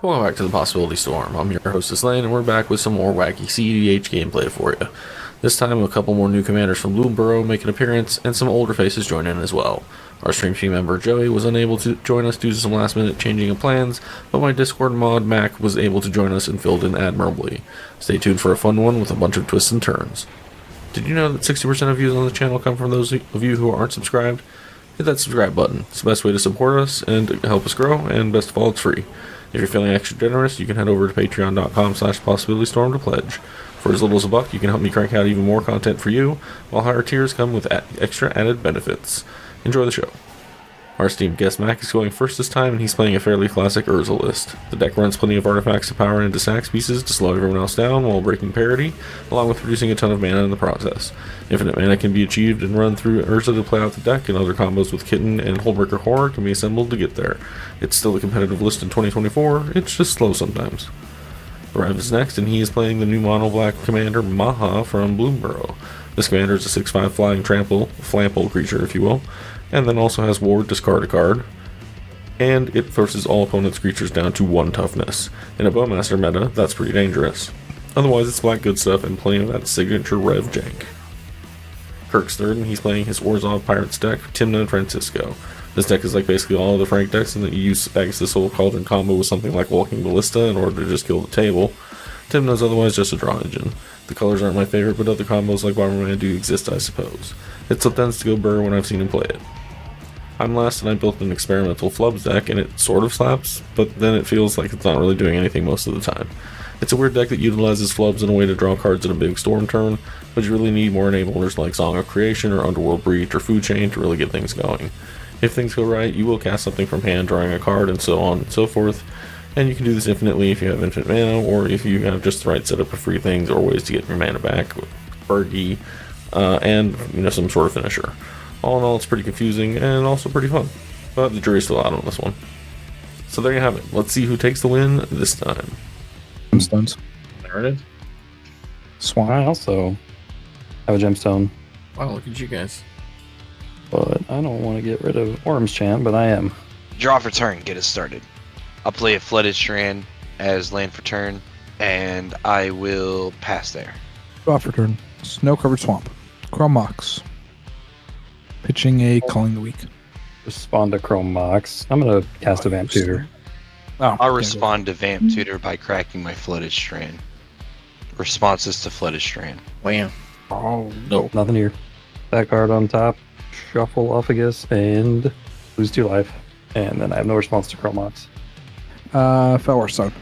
Welcome back to the Possibility Storm. I'm your hostess Lane, and we're back with some more wacky cEDH gameplay for you. This time, a couple more new commanders from Bloomburrow make an appearance, and some older faces join in as well. Our stream team member Joey was unable to join us due to some last-minute changing of plans, but my Discord mod Mac was able to join us and filled in admirably. Stay tuned for a fun one with a bunch of twists and turns. Did you know that 60% of views on the channel come from those of you who aren't subscribed? Hit that subscribe button. It's the best way to support us and to help us grow, and best of all, it's free. If you're feeling extra generous, you can head over to patreon.com/possibilitystorm to pledge. For as little as $1, you can help me crank out even more content for you, while higher tiers come with extra added benefits. Enjoy the show. Our esteemed guest Mac is going first this time, and he's playing a fairly classic Urza list. The deck runs plenty of artifacts to power into sax pieces to slow everyone else down while breaking parity, along with producing a ton of mana in the process. Infinite mana can be achieved and run through Urza to play out the deck, and other combos with Kitten and Hullbreaker Horror can be assembled to get there. It's still a competitive list in 2024, it's just slow sometimes. Rev is next, and he is playing the new mono-black commander Maha from Bloomburrow. This commander is a 6/5 flying flample creature, if you will, and then also has Ward, discard a card, and it forces all opponents' creatures down to 1 toughness. In a Bowmaster meta, that's pretty dangerous. Otherwise, it's black good stuff and plenty of that signature Rev jank. Kirk's third, and he's playing his Urza Pirates deck, Tymna and Francisco. This deck is like basically all of the Frank decks, and that you use Agasthis Soul Cauldron combo with something like Walking Ballista in order to just kill the table. Tymna's otherwise just a draw engine. The colors aren't my favorite, but other combos like Bomberman do exist, I suppose. It still tends to go burr when I've seen him play it. I'm last, and I built an experimental Flubs deck, and it sort of slaps, but then it feels like it's not really doing anything most of the time. It's a weird deck that utilizes Flubs in a way to draw cards in a big storm turn, but you really need more enablers like Song of Creation or Underworld Breach or Food Chain to really get things going. If things go right, you will cast something from hand, drawing a card, and so on and so forth, and you can do this infinitely if you have infinite mana, or if you have just the right setup of free things or ways to get your mana back, Bergie, and some sort of finisher. All in all, it's pretty confusing and also pretty fun, but the jury's still out on this one. So there you have it. Let's see who takes the win this time. Gemstones. There it is. Swan. I also have a gemstone, Wow, look at you guys. but I don't want to get rid of Worm's Chant, but I am. Draw for turn, get us started. I'll play a Flooded Strand as land for turn, and I will pass there. Draw for turn. Snow-covered swamp. Chrome Mox. Pitching a Calling the Weak. Respond to Chrome Mox. I'm going to cast a Vamp Tutor. Oh, I'll can't respond to Vamp Tutor by cracking my Flooded Strand. Responses to Flooded Strand. Wham. go. Oh, No. Nothing here. That card on top. Shuffle Ophagus and lose 2 life. And then I have no response to Chrome Mox. Felwarstone.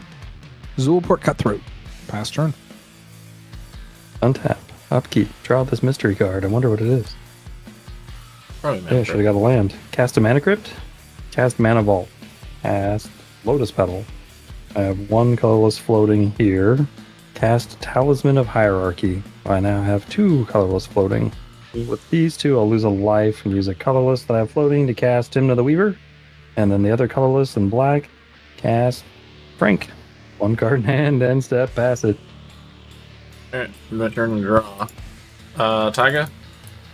Zulport Cutthroat. Pass turn. Untap. Upkeep. Draw this mystery card. I wonder what it is. Probably Yeah, should have got a land. Cast a Mana Crypt. Cast Mana Vault. Cast Lotus Petal. I have 1 colorless floating here. Cast Talisman of Hierarchy. I now have 2 colorless floating. With these 2, I'll lose a life and use a colorless that I have floating to cast Tymna the Weaver. And then the other colorless in black, cast Frank. 1 card in hand, end step, pass it. Alright, my turn to draw. Taiga,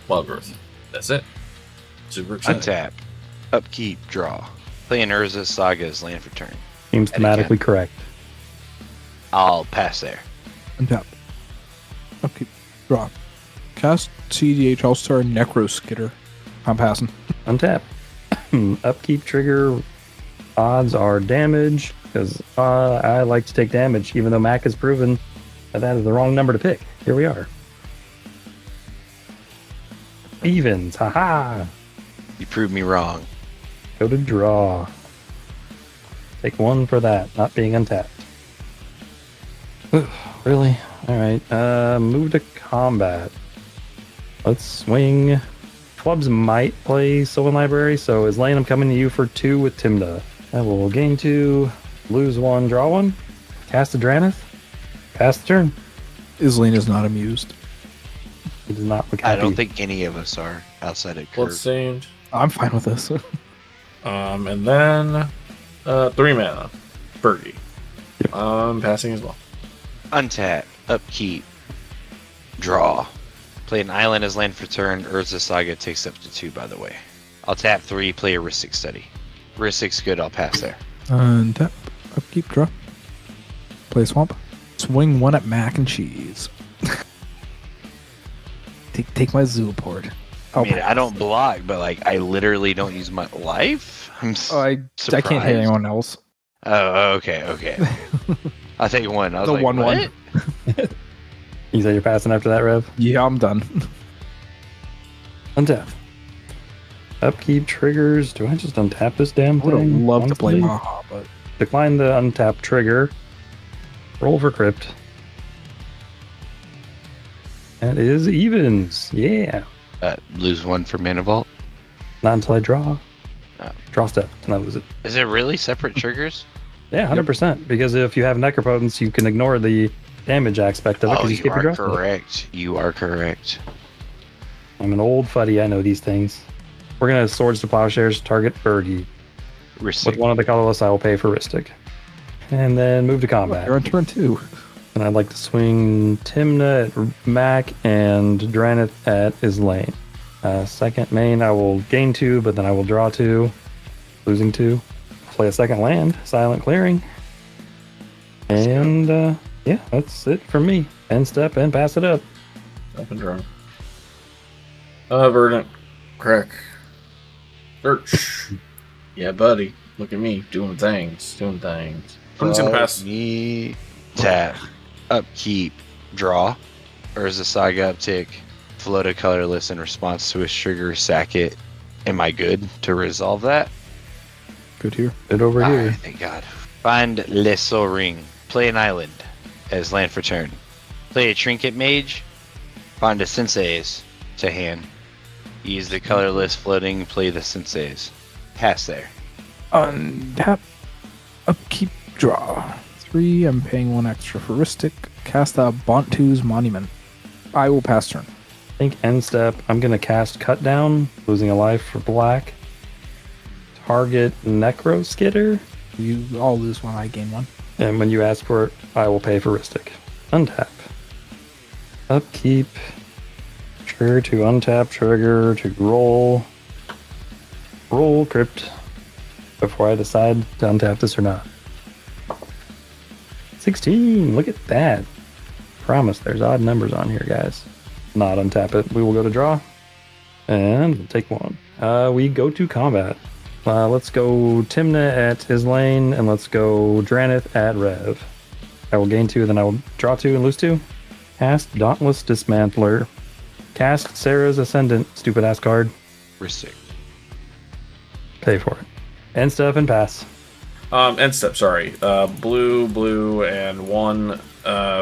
Wild Growth. That's it. Super exciting. Untap. Upkeep, draw. Play an Urza Saga as land for turn. Seems thematically correct. I'll pass there. Untap. Upkeep. Draw. Cast cEDH All-Star Necro Skitter. I'm passing. Untap. Upkeep trigger odds are damage, because I like to take damage, even though Mac has proven that is the wrong number to pick. Here we are. Evens, haha. You proved me wrong. Go to draw. Take 1 for that, not being untapped. Really? Alright, move to combat. Let's swing. Flubs might play Sylvan Library, so is Lane, I'm coming to you for 2 with Tymna. I will gain 2, lose 1, draw 1, cast a Dranith, pass the turn. Isleen is not amused. He does not look I happy. don't think any of us are outside of Kirk. Bloodstained. I'm fine with this. And then 3 mana. Bergie. Yep. Passing as well. Untap. Upkeep. Draw. Play an island as land for turn. Urza Saga takes up to 2, by the way. I'll tap 3, play a Ristic Study. Ristic's good, I'll pass there. Untap. Keep draw. Play swamp. Swing one at mac and cheese. take my Zooport. I mean, I don't block, but like I literally don't use my life. I can't hit anyone else. Oh, okay. I think one. I was The like, 1/1. what? You say you're passing after that, Rev? Yeah, I'm done. Untap. Upkeep triggers. Do I just untap this damn I would have thing? loved to play honestly? Maha, but Decline the untap trigger. Roll for crypt. That is evens. Yeah. Lose one for Mana Vault. Not until I draw. Oh. Draw step, and I lose it. Is it really separate triggers? Yeah, 100%. Because if you have Necropotence, you can ignore the damage aspect of it Oh, because you you skip your are draw step. correct. You are correct. I'm an old fuddy. I know these things. We're going to Swords to Plowshares, target Bergie. Ristic. With one of the colorless, I will pay for Ristic. And then move to combat. you're on turn 2. And I'd like to swing Tymna at Mac and Dranith at Islaine. Second main, I will gain 2, but then I will draw 2, losing 2. Play a second land, Silent Clearing. And yeah, that's it for me. End step and pass it up. Up and draw. Verdant. Crack. Search. Yeah, buddy. Look at me doing things. I'm just gonna pass. Me tap, upkeep, draw, Urza Saga uptick, float a colorless in response to a trigger, sack it. Am I good to resolve that? Good here. It over here. Alright, thank God. Find Lesser Ring. Play an island as land for turn. Play a Trinket Mage. Find a Sensei's to hand. Use the colorless floating. Play the Sensei's. Pass there. Untap. Upkeep. Draw. 3. I'm paying 1 extra for Ristic. Cast a Bontu's Monument. I will pass turn. I think end step, I'm going to cast Cut Down, losing a life for black. Target Necro Skitter. I'll lose 1. I gain 1. And when you ask for it, I will pay for Ristic. Untap. Upkeep. Trigger to untap, trigger to roll. Roll crypt. Before I decide to untap this or not. 16. Look at that. Promise there's odd numbers on here, guys. Not untap it. We will go to draw. And we'll take 1. We go to combat. Let's go Tymna at Islaine, and let's go Dranith at Rev. I will gain 2, then I will draw 2 and lose 2. Cast Dauntless Dismantler. Cast Sarah's Ascendant, stupid ass card. Ristic. Pay for it. End step and pass. End step, sorry. Blue, and 1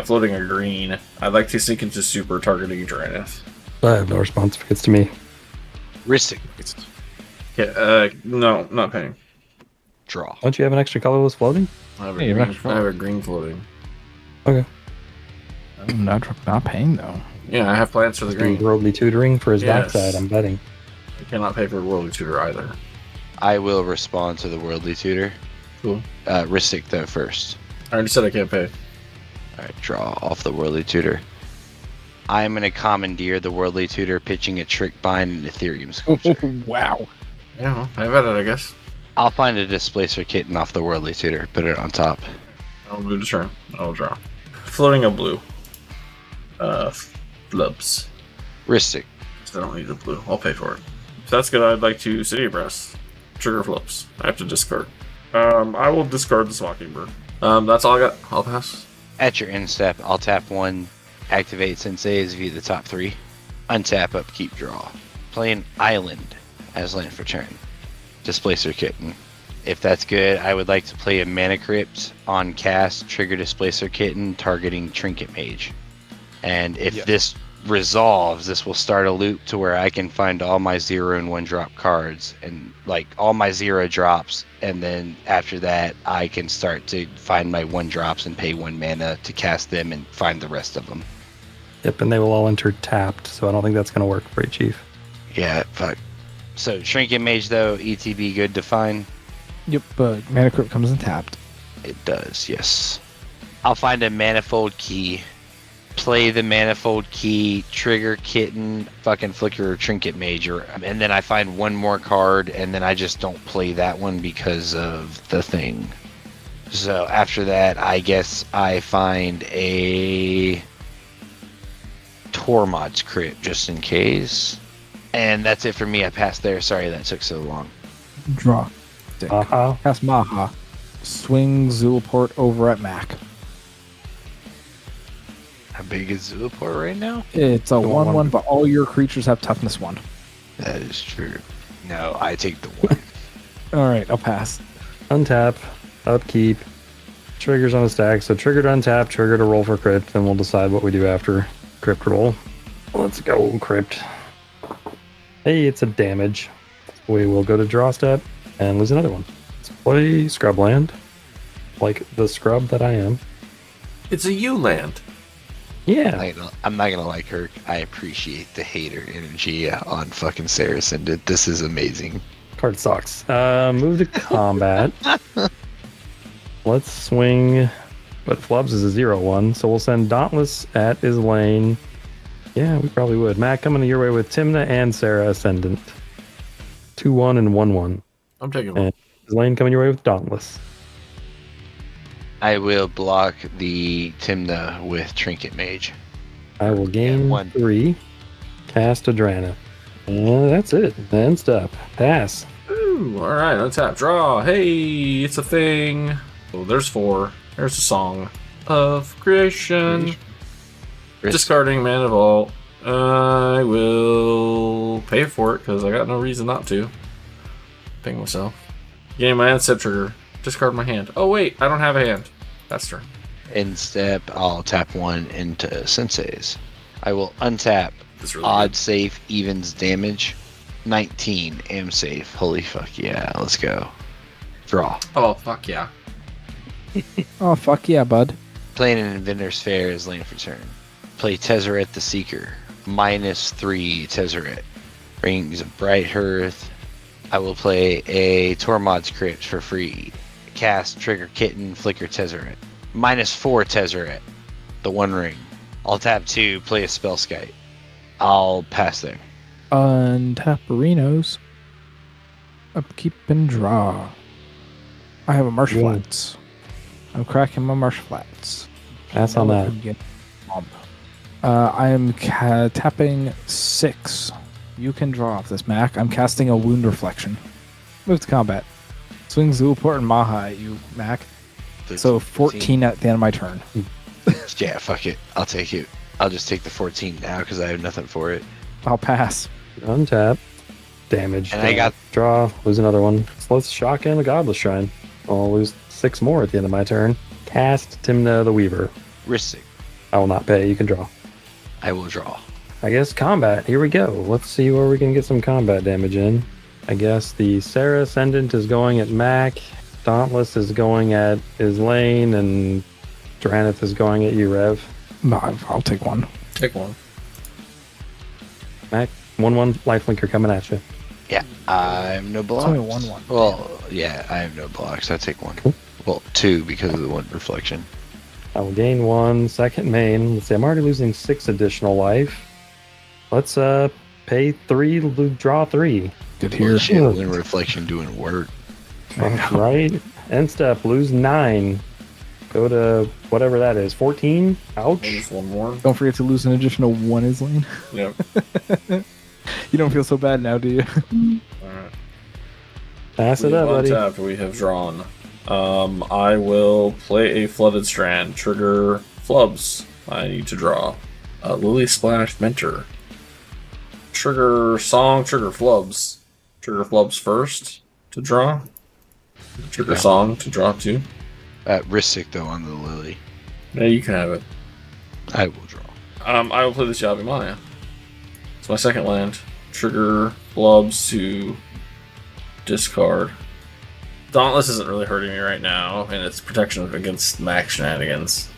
floating a green. I'd like to sink into super targeting Dranith. I have no response if it gets to me. Ristic. Yeah, no, not paying. Draw. Don't you have an extra colorless floating? I have, Hey, a you're green, not I have a green floating. Okay. I'm not paying though. Yeah, I have plans for the green. Worldly Tutoring for his Yes. backside, I'm betting. I cannot pay for Worldly Tutor either. I will respond to the Worldly Tutor. Cool. Ristic though first. I already said I can't pay. Alright, draw off the Worldly Tutor. I'm gonna commandeer the Worldly Tutor, pitching a Trick Bind and Ethereum Sculpture. Wow. Yeah, I've had it, I guess. I'll find a Displacer Kitten off the Worldly Tutor, put it on top. I'll move to turn. I'll draw. Floating a blue. Flubs. Ristic. I don't need a blue. I'll pay for it. If that's good, I'd like to City of Brass. Trigger Flubs. I have to discard. I will discard this Mockingbird. That's all I got. I'll pass. At your end step, I'll tap 1, activate Sensei's via the top 3, untap, upkeep, draw. Play an island as land for turn. Displacer Kitten. If that's good, I would like to play a Mana Crypt on cast, trigger Displacer Kitten, targeting Trinket Mage. And if this resolves, this will start a loop to where I can find all my 0 and 1 drop cards, and like all my 0 drops, and then after that I can start to find my 1 drops and pay 1 mana to cast them and find the rest of them. Yep, and they will all enter tapped, so I don't think that's going to work for you, Chief. Yeah, fuck. So Trinket Mage though, ETB good to find? Yep, but Mana Crypt comes in tapped. It does, yes. I'll find a Manifold Key. Play the Manifold Key, trigger Kitten, fucking flicker Trinket Major, and then I find 1 more card, and then I just don't play that one because of the thing. So after that, I guess I find a Tormod's crit just in case. And that's it for me. I passed there. Sorry that took so long. Draw. Dick. Maha. Cast Maha. Swing Zulaport over at Mac. How big is Zulaport right now? It's a 1/1, but all your creatures have toughness 1. That is true. No, I take the 1. Alright, I'll pass. Untap, upkeep, triggers on the stack. So trigger to untap, trigger to roll for crypt, then we'll decide what we do after crypt roll. Let's go, crypt. Hey, it's a damage. We will go to draw step and lose another one. Let's play Scrubland, like the scrub that I am. It's a U land. Yeah, I'm not gonna like her. I appreciate the hater energy on fucking Sarah Ascendant. This is amazing. card sucks. Move to combat. Let's swing, but Flubs is a 0/1, so we'll send Dauntless at his lane. Yeah, we probably would. Matt, coming your way with Tymna and Sarah Ascendant. 2/1 and 1/1. I'm taking one. And his lane coming your way with Dauntless. I will block the Tymna with Trinket Mage. I will gain 1. 3. Cast Adrana. That's it. End step. Pass. Ooh, all right, untap, draw. Hey, it's a thing. Oh, there's 4. There's a song of creation. Discarding Mana Vault. I will pay for it because I got no reason not to. Ping myself. Gain my end step trigger. Discard my hand. Oh wait, I don't have a hand. That's turn. In step, I'll tap 1 into Sensei's. I will untap That's really odd safe evens damage. 19 am safe. Holy fuck yeah, let's go. Draw. good. Oh fuck yeah. Oh, fuck yeah, bud. Playing an Inventor's Fair is lane for turn. Play Tezzeret the Seeker. -3 Tezzeret. Rings of Bright Hearth. I will play a Tormod's Crypt for free. Cast Trigger Kitten, Flicker Tezzeret. -4 Tezzeret. The One Ring. I'll tap 2, play a Spellskite. I'll pass there. Untap Arenos. Upkeep and draw. I have a Marsh Yeah. Flats. I'm cracking my Marsh Flats. Pass on that. I am tapping 6. You can draw off this, Mac. I'm casting a Wound Reflection. Move to combat. Swing Zulaport and Maha at you, Mac. So 14 at the end of my turn. Yeah, fuck it. I'll take it. I'll just take the 14 now because I have nothing for it. I'll pass. Untap. Damage. And I got- Draw. Lose another one. So let's shock in the Godless Shrine. I'll lose 6 more at the end of my turn. Cast Tymna the Weaver. Ristic. I will not pay. You can draw. I will draw. I guess combat. Here we go. Let's see where we can get some combat damage in. I guess the Sarah Ascendant is going at Mac. Dauntless is going at his lane, and Dranith is going at you, Rev. No, I'll take 1. Take one. Mac, 1/1 lifelinker coming at you. Yeah, I have no blocks. only a 1/1. Well, yeah, I have no blocks. I take 1. Cool. Well, 2 because of the 1 reflection. I will gain 1 second main. Let's see, I'm already losing 6 additional life. Let's pay 3, draw 3. Good Holy here. shit, Wind reflection doing work. Right? End step, lose 9. Go to whatever that is. 14? Ouch. Just one more. Don't forget to lose an additional 1 is lane. Yep. You don't feel so bad now, do you? Alright. Pass it up, buddy. Untapped, we have drawn. I will play a Flooded Strand. Trigger Flubs. I need to draw. Lily Splash Mentor. Trigger Song, trigger Flubs. Trigger Flubs first to draw. Trigger Song to draw 2. Ristic though on the Lily. Yeah, you can have it. I will draw. I will play this Yavimaya. It's my second land. Trigger Flubs to discard. Dauntless isn't really hurting me right now, and it's protection against max shenanigans.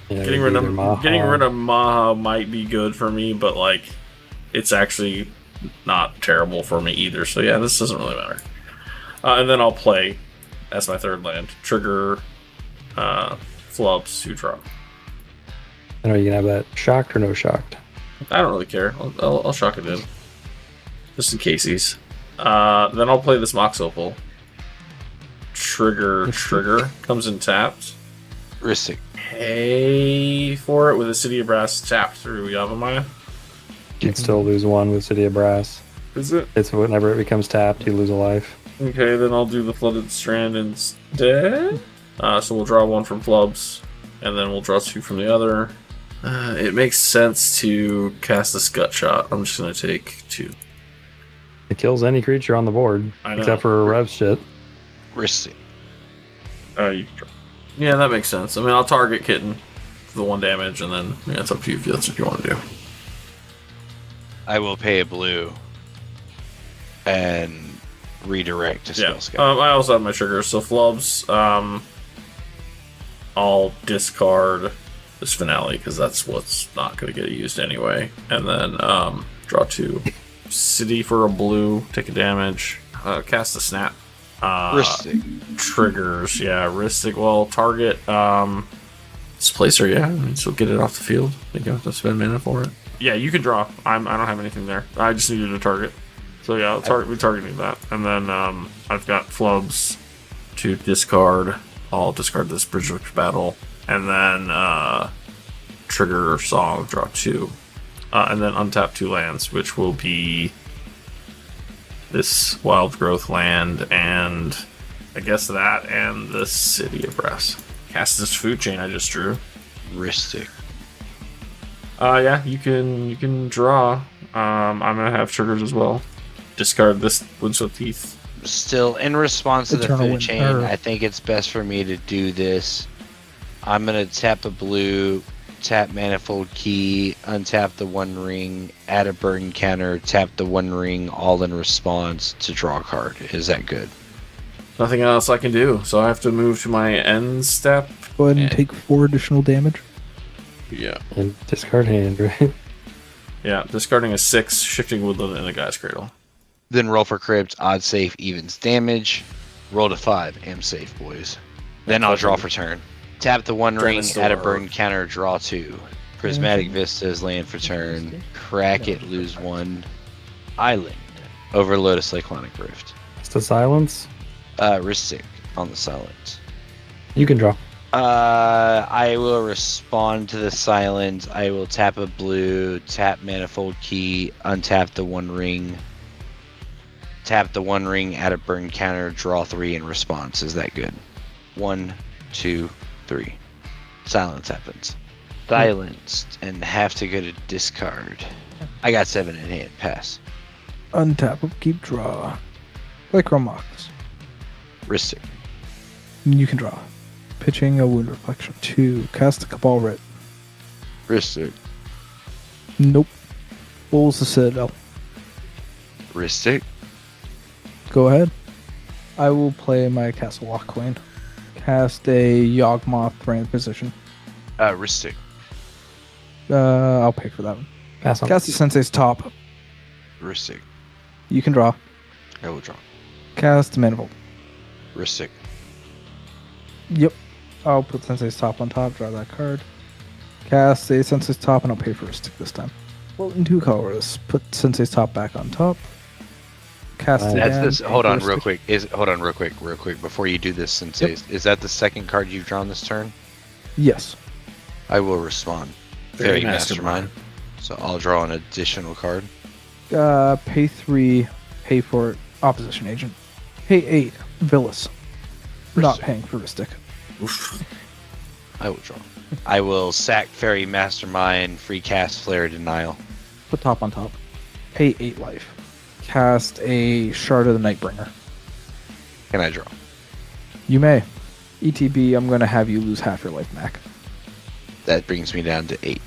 Yeah, Getting rid either Maha. of Maha might be good for me, but like, it's actually not terrible for me either. So yeah, this doesn't really matter. And then I'll play as my third land. Trigger Flubs to draw. And are you going to have that shocked or no shocked? I don't really care. I'll shock it in. Just in case. Then I'll play this Mox Opal. trigger comes in tapped. Ristic. Pay for it with a City of Brass tapped through Yavimaya. You'd still lose 1 with City of Brass. Is it? It's whenever it becomes tapped, you lose a life. Okay, then I'll do the Flooded Strand instead. So we'll draw 1 from Flubs, and then we'll draw 2 from the other. It makes sense to cast a Gut Shot. I'm just going to take 2. It kills any creature on the board, I know. except for Rev's shit. Ristic. Yeah, that makes sense. I mean, I'll target Kitten for the 1 damage, and then it's up to you if that's what you want to do. I will pay a blue and redirect to spell scout. I also have my triggers. So Flubs, I'll discard this Finale because that's what's not going to get used anyway. And then draw 2. City for a blue, take a damage. Cast a Snap. Ristic. Triggers, yeah. Ristic, well, target Displacer, yeah. So get it off the field. You don't have to spend mana for it. Yeah, you can draw. I don't have anything there. I just needed a target. So yeah, we're targeting that. And then I've got Flubs to discard. I'll discard this Bridge of Battle. And then trigger Song, draw 2. And then untap 2 lands, which will be this Wild Growth land and I guess that and the City of Brass. Cast this Food Chain I just drew. Ristic. Yeah, you can draw. I'm gonna have triggers as well. Discard this Windswept Teeth. Still, in response to the Eternal food chain, I think it's best for me to do this. I'm gonna tap a blue, tap Manifold Key, untap the 1 ring, add a burn counter, tap the 1 ring, all in response to draw a card. Is that good? Nothing else I can do, so I have to move to my end step. Go ahead and take 4 additional damage. Yeah. And discard hand, right? Yeah, discarding a 6, shifting Woodland, and a Guy's Cradle. Then roll for crypt, odd safe, evens damage. Roll to 5, am safe, boys. Then I'll draw for turn. Tap the 1 ring, add a burn counter, draw 2. Prismatic Vistas, land for turn. Crack it, lose 1. Island. Over Lotus Cyclonic Rift. It's the silence. Ristic on the silence. You can draw. I will respond to the silence. I will tap a blue, tap Manifold Key, untap the 1 ring. Tap the 1 ring, add a burn counter, draw 3 in response. Is that good? 1, 2, 3. Silence happens. Silenced and have to go to discard. I got 7 in hand. Pass. Untap, keep draw. Lycromox. Ristic. You can draw. Pitching a Wound Reflection. 2. Cast a Cabal Writ. Ristic. Nope. Bulls the Citadel. Ristic. Go ahead. I will play my Castle Lock Queen. Cast a Yawgmoth Thran's Position. Ristic. I'll pay for that one. Pass on. Cast a Sensei's Top. Ristic. You can draw. I will draw. Cast Manifold. Ristic. Yep. I'll put Sensei's Top on top, draw that card. Cast a Sensei's Top, and I'll pay for a stick this time. Float in 2 colors. Put Sensei's Top back on top. Cast it That's again. this. Hold pay on, for a real stick. quick. Hold on, real quick. Before you do this, Sensei, is that the second card you've drawn this turn? Yes. I will respond. Fairy Fairy Mastermind. So I'll draw an additional card. Pay 3, pay for Opposition Agent. Pay 8, Villas. Not Ristic. paying for a stick. Oof. I will draw. I will sack Fairy Mastermind, free cast Flare Denial. Put top on top. Pay 8 life. Cast a Shard of the Nightbringer. Can I draw? You may. ETB, I'm going to have you lose half your life, Mac. That brings me down to 8.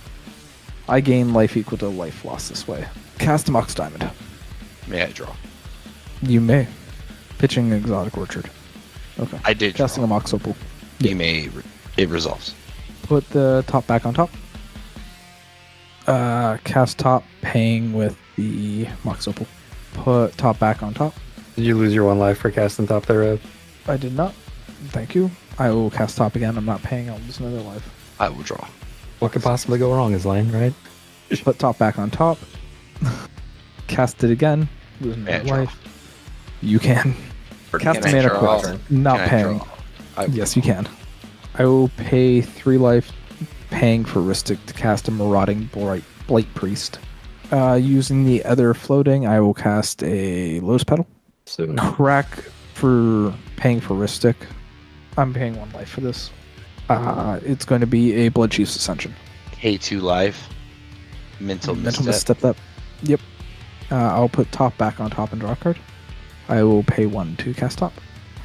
I gain life equal to life lost this way. Cast a Mox Diamond. May I draw? You may. Pitching Exotic Orchard. Okay. I did draw. Casting a Mox Opal. You may. It resolves. Put the top back on top. Cast top, paying with the Mox Opal. Put top back on top. Did you lose your 1 life for casting top there, Rev? I did not. Thank you. I will cast top again. I'm not paying. I'll lose another life. I will draw. What could possibly go wrong is Lane, right? Put top back on top. Cast it again. Lose May I another draw? life. You can. Cast a Can I mana draw? crypt. Not Can I paying. draw? Yes, you can. I will pay 3 life, paying for Ristic to cast a Marauding Blight Priest. Using the other floating, I will cast a Lotus Petal. So Crack for paying for Ristic. I'm paying 1 life for this. It's going to be a Blood Chief's Ascension. K2 live. Mental misstep. Misstep up. Yep. I'll put top back on top and draw a card. I will pay 1 to cast top.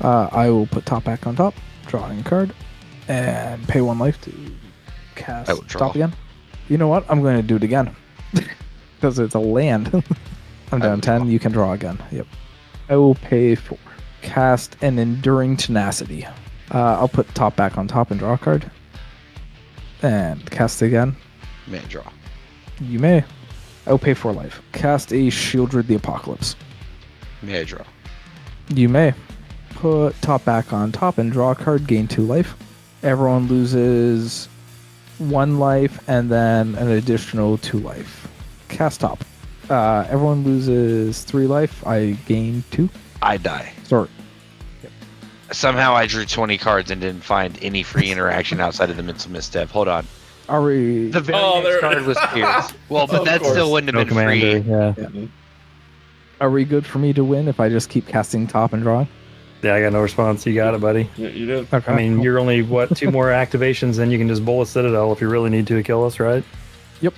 I will put top back on top, drawing a card, and pay 1 life to cast I will draw. top again. You know what? I'm going to do it again. Because it's a land. I'm I down will 10. draw. You can draw again. Yep. I will pay 4. Cast an Enduring Tenacity. I'll put top back on top and draw a card. And cast again. May I draw? You may. I will pay 4 life. Cast a Shieldred the Apocalypse. May I draw? You may. Put top back on top and draw a card, gain 2 life. Everyone loses 1 life and then an additional 2 life. Cast top. Everyone loses 3 life. I gain 2. I die. Sorry. Somehow I drew 20 cards and didn't find any free interaction outside of the mental misstep. Hold on. Are we... The very Oh, next there- card was Pierce. Well, but Of that course. still wouldn't no have been commander. free. Yeah. Are we good for me to win if I just keep casting top and drawing? Yeah, I got no response. You got it, buddy. Yeah, you did. Okay. I mean, you're only, 2 more activations, then you can just bullet Citadel if you really need to kill us, right? Yep.